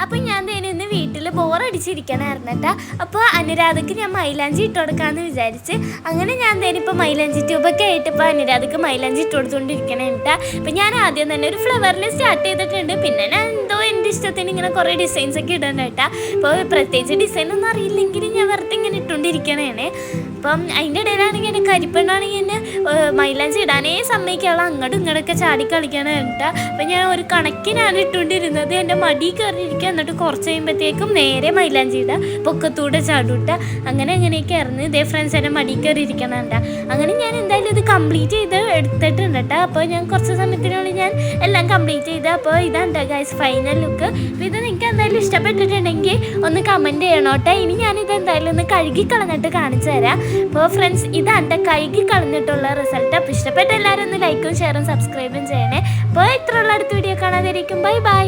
അപ്പോൾ ഞാൻ ഇന്ന് വീട്ടിൽ ബോറടിച്ചിരിക്കണമായിരുന്നു കേട്ടോ. അപ്പോൾ അനുരാധയ്ക്ക് ഞാൻ മൈലാഞ്ചി ഇട്ട് കൊടുക്കാമെന്ന് വിചാരിച്ച് അങ്ങനെ ഞാൻ ഇപ്പോൾ മൈലാഞ്ചി ട്യൂബൊക്കെ ആയിട്ട് ഇപ്പോൾ അനുരാധയ്ക്ക് മൈലാഞ്ചി ഇട്ട് കൊടുത്തുകൊണ്ടിരിക്കണം കേട്ടോ. അപ്പോൾ ഞാൻ ആദ്യം തന്നെ ഒരു ഫ്ലവറിൽ സ്റ്റാർട്ട് ചെയ്തിട്ടുണ്ട്. പിന്നെ ഞാൻ എന്തോ എൻ്റെ ഇഷ്ടത്തിന് ഇങ്ങനെ കുറേ ഡിസൈൻസൊക്കെ ഇടണം കേട്ടോ. അപ്പോൾ പ്രത്യേകിച്ച് ഡിസൈനൊന്നും അറിയില്ലെങ്കിലും ഞാൻ വെറുതെ ഇങ്ങനെ ഇട്ടുകൊണ്ടിരിക്കണേ. അപ്പം അതിൻ്റെ ഇടയിലാണെങ്കിൽ എൻ്റെ കരിപ്പെണ്ണാണെങ്കിൽ എന്നെ മൈലാഞ്ചി ഇടാനേ സമ്മതിക്കാനുള്ള അങ്ങോട്ടും ഇങ്ങോട്ടൊക്കെ ചാടി കളിക്കണം കേട്ടോ. അപ്പം ഞാൻ ഒരു കണക്കിനാണ് ഇട്ടുകൊണ്ടിരുന്നത്. എൻ്റെ മടി കയറിയിരിക്കുക. എന്നിട്ട് കുറച്ച് കഴിയുമ്പോഴത്തേക്കും നേരെ മൈലാഞ്ചി ഇടുക, പൊക്കത്തൂടെ ചാടുക. അങ്ങനെയൊക്കെ ആയിരുന്നു. ഇതേ ഫ്രണ്ട്സ് എൻ്റെ മടി കയറിയിരിക്കണം കേട്ടോ. അങ്ങനെ ഞാൻ എന്തായാലും ഇത് കംപ്ലീറ്റ് ചെയ്ത് എടുത്തിട്ടുണ്ട് കേട്ടോ. അപ്പോൾ ഞാൻ കുറച്ച് സമയത്തിനുള്ളിൽ ഞാൻ എല്ലാം കംപ്ലീറ്റ് ചെയ്ത്. അപ്പോൾ ഇതാണ് ഗൈസ് ഫൈനൽ ലുക്ക്. അപ്പോൾ ഇത് നിങ്ങൾക്ക് എന്തായാലും ഇഷ്ടപ്പെട്ടിട്ടുണ്ടെങ്കിൽ ഒന്ന് കമൻറ്റ് ചെയ്യണം കേട്ടോ. ഇനി ഞാനിത് എന്തായാലും ഒന്ന് കഴുകി കളഞ്ഞിട്ട് കാണിച്ചു തരാം. അപ്പോൾ ഫ്രണ്ട്സ് ഇതാണ് കഴുകി കളഞ്ഞിട്ടുള്ള റിസൾട്ട്. അപ്പോൾ ഇഷ്ടപ്പെട്ട എല്ലാവരും ഒന്ന് ലൈക്കും ഷെയറും സബ്സ്ക്രൈബും ചെയ്യണേ. അപ്പോൾ ഇത്രയുള്ള അടുത്ത വീഡിയോ കാണാതിരിക്കും. Bye bye.